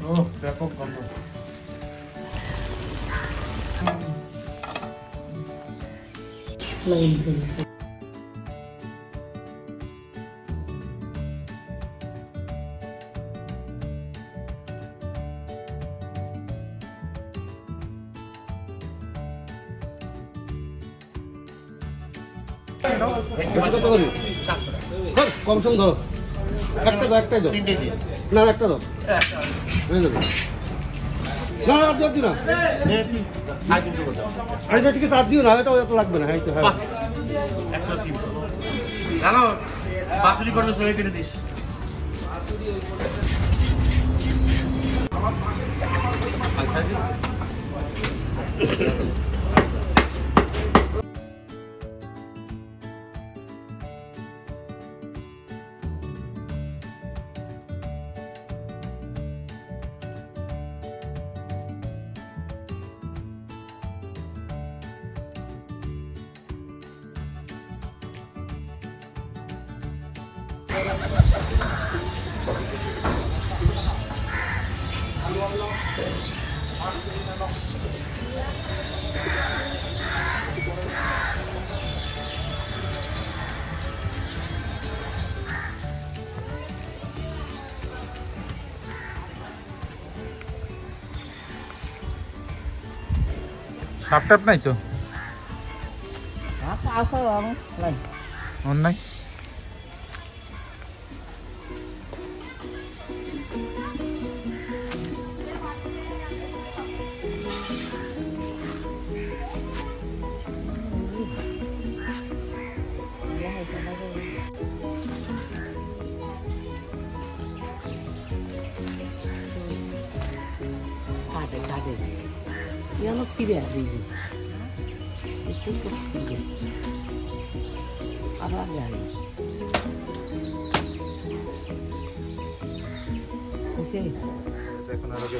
ওহ ব্যাপক গন্ধ। কম সম ধরো, একটা দাও, একটাই দাও, না একটা দাও, হয়ে যাবে। না না জোর দিও না, আচ্ছা ঠিক আছে আর দিও না, এটা এত লাগবে না। হ্যাঁ হ্যাঁ জানো পাতুরি করলে সবাই কেটে দিস। সাপ টাপ নাই তো? নাই। Io non scrivo a Vivi. È tutto scrivo. Arrabbiare. Così. এখন আর আগে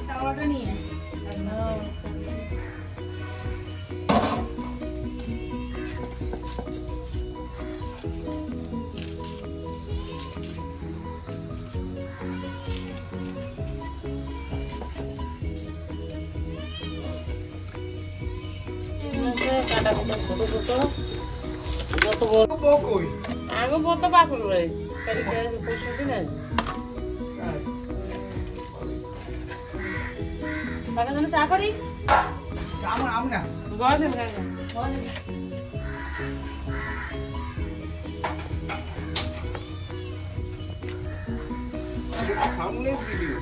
টাওয়াটা নিয়ে आगो बहुत पाकुल रहे करी के पोषण भी नहीं बाका जन चा करी आम ना गस है सामने वीडियो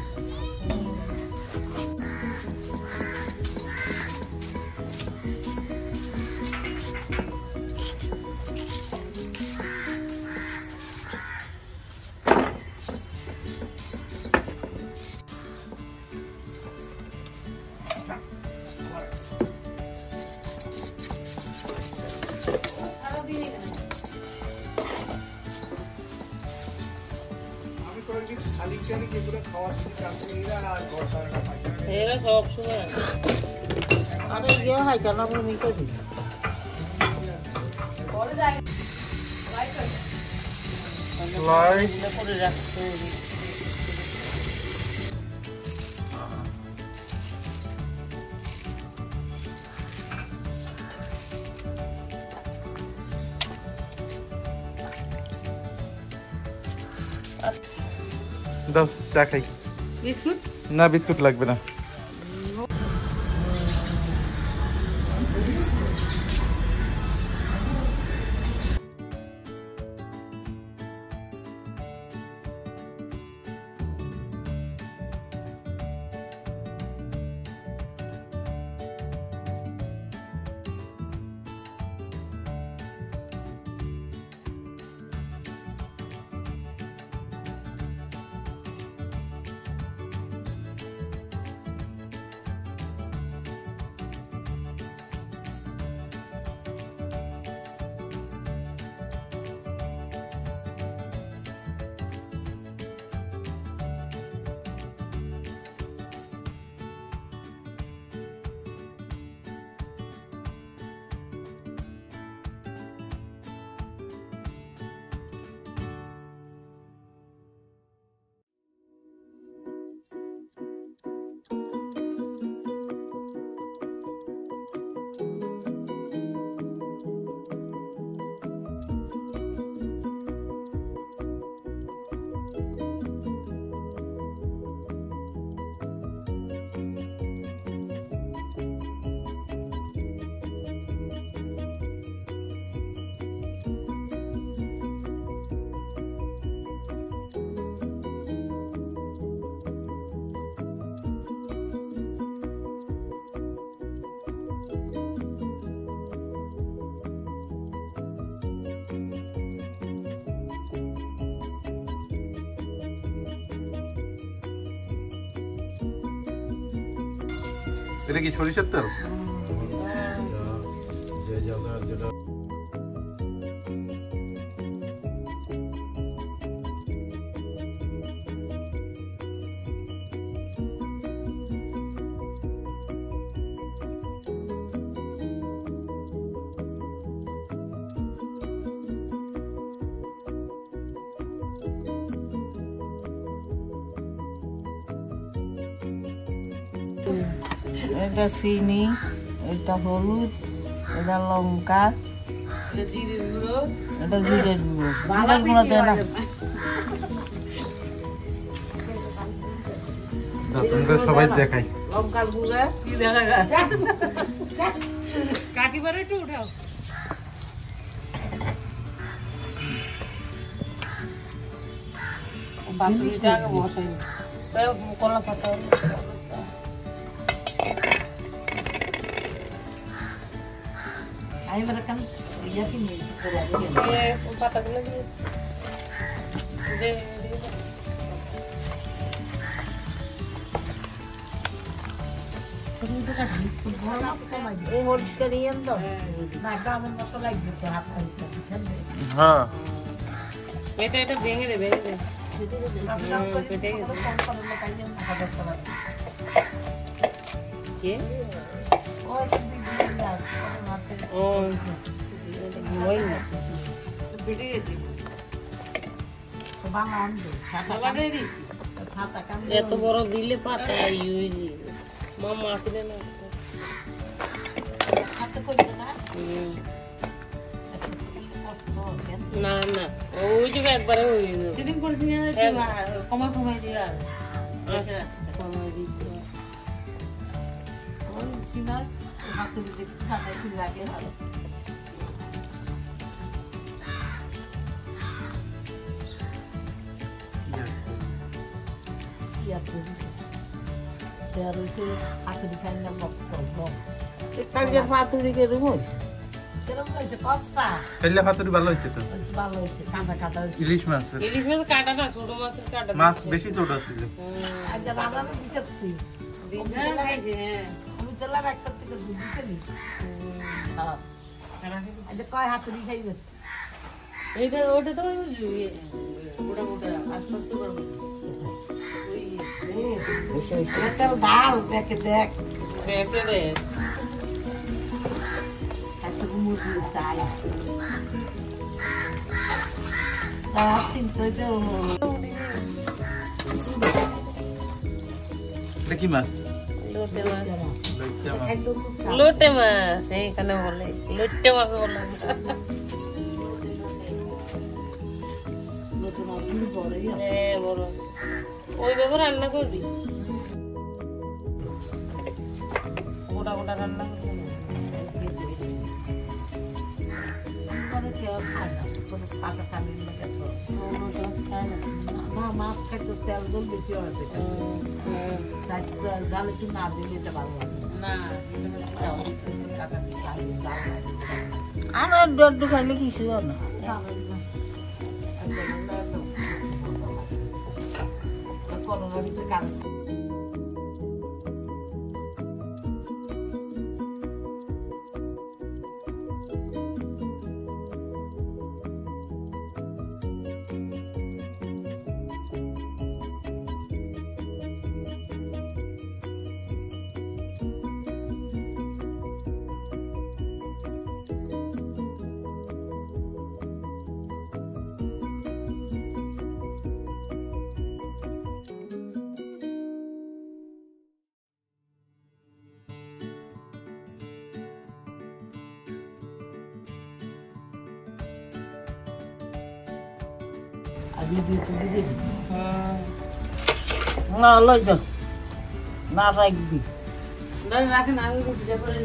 এরা সব সময় আরে গিয়ে হয় কেন আমি মিকে দিই পরে যাই লাইট পরে রাখতে দাও চা খাই। বিস্কুট না বিস্কুট লাগবে না। এটা কি সরিষার তেল? এটা চিনি, এটা হলুদ, এটা লঙ্কা, এটা জিরের গুঁড়ো, জিরের গুঁড়ো দেয় না। তোমাকে সবাই দেখাই। লঙ্কার গুঁড়া কি দেখা যায়? কাটিবার একটু উঠাও। পাতুরিটা আগে বসাই, তাই কলা পাতা আমি মানে কেন ইয়াকে নিয়েছি পাতাগুলো দিয়ে এই হরিষ্কার ইয়েন তো না গ্রামের মতো লাগবে তো হাত খাইতে। হ্যাঁ এটা এটা ভেঙে দে ভেঙে দে কে ও ঘুমাই না পেটে গেছে এত বড় দিলে পাতা মামা আসলে না না না ওই যে একবারে কমাই কমাই দিয়া কমাই দিতে হাতে দিতে ছাড়া কি লাগে ভালো পাতুরি কেরম হয়েছে খেললে পাতুরি ভালো হয়েছে তো। ভালো হয়েছে কাঁটা কাঁটা হয়েছে ইলিশ মাছ কাটা না ছোট মাছের কাটা মাছ বেশি ছোট ছিল। আমি তেলার 100 থেকে 2 দিতে নি কয় হাতুড়ি খাই এইটা ওটা তো মোটা মোটা আস্তে আস্তে করবো তেল ডাল দেখে দেখ দেখে দে এত মুরগি চাই চিন্তা এটা কি মাছ? লোটে মাছ লইট্টা মাছ। লোটে মাছ এইখানে বলে লোটে মাছ বলে বড় ওই ভাবে রান্না করবি গোটা গোটা রান্না করবি মাছ খাইতে তেল জল বেশি হয় জালে একটু না দিলে এটা ভালো লাগে না আর ডর খাইলে কিছু না করোনার ভিতরে কাজ না লই যাও না রাখবি রাখেন আমি রুটি করে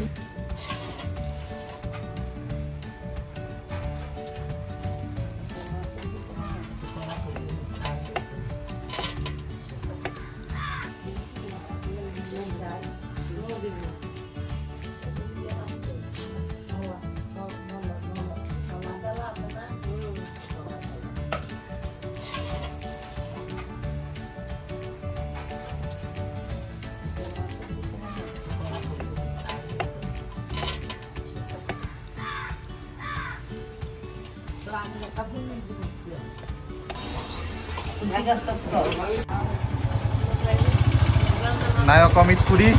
নায়ক অমিত পুরী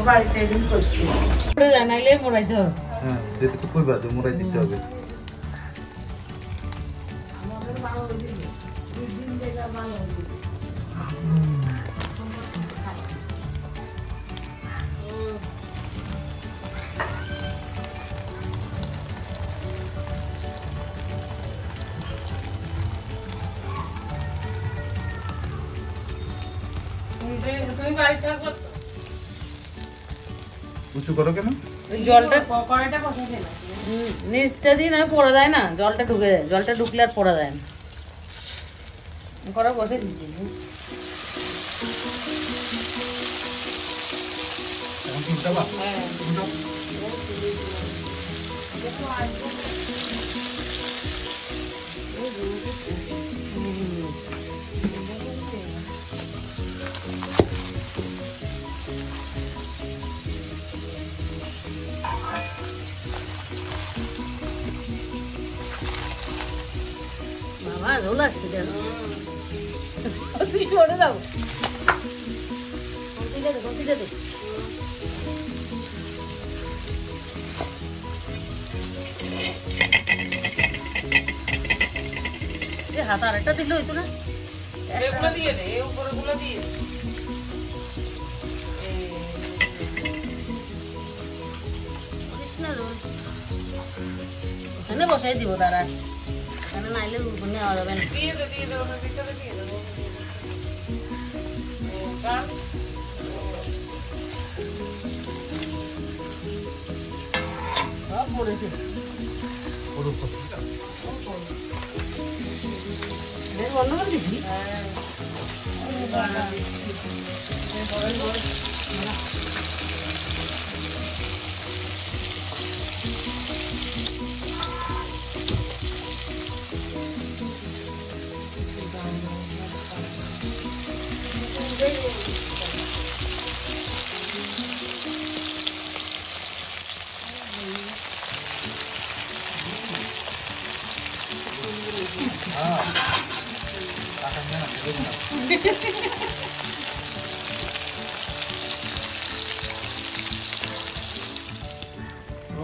বাড়িতে এদিন করছি জানাইলে মোড়াইতে হবে। হ্যাঁ যেটা তো কইবা যে মোরাই দিতে হবে আমাদের ভালো হয়ে দিবে 2 দিন জায়গা ভালো হয়ে দিবে তুমি বাড়ি থাকো উঁচু করো কেন ওই জলটা কড়াইটা বসে ফেলা নিচটা দিয়ে নয় পড়া যায় না, জলটা ঢুকে যায়, জলটা ঢুকলে আর পড়া যায় না। কড়া বসে দিচ্ছি। এখন কি উঠাবা বাবা ঝোল আসছে কেন? তুই সরে যাও, কমতি দে। হাত আরেকটা দিলে হইতো না? এগুলো দিয়ে দে এই উপরগুলো দিয়ে কৃষ্ণ ঝোল ওখানে বসাই দিব তারা, এখানে নাইলে নেওয়া যাবে না। দিয়ে দে ওর ভিতরে দিয়ে দে কারণ সব পড়েছে। বন্ধ করে দিচ্ছি।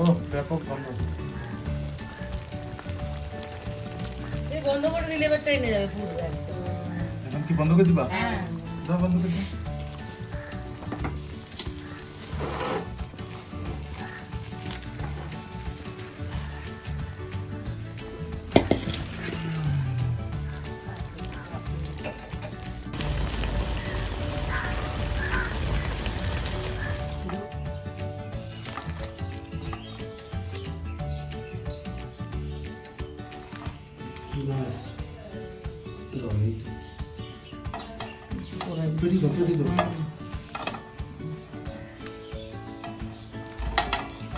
ও ব্যাপক গন্ধ বন্ধ করে দিলে এবার ট্রেনে যাবে পুরো। এখন কি বন্ধ করে দিবা হ্যাঁ দাও বন্ধ করে দিবা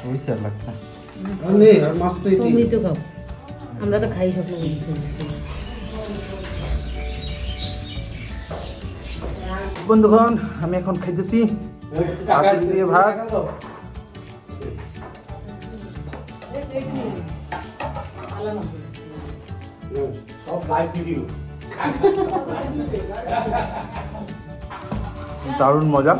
হয়েছে আর লাগবে না। আর মাছ তো এটাই। তুমি তো খাও, আমরা তো খাই সব লোক। বন্ধুগণ আমি এখন খাইতেছি পাতুরি দিয়ে ভাত সব লাইভ ভিডিও। দারুণ মজা।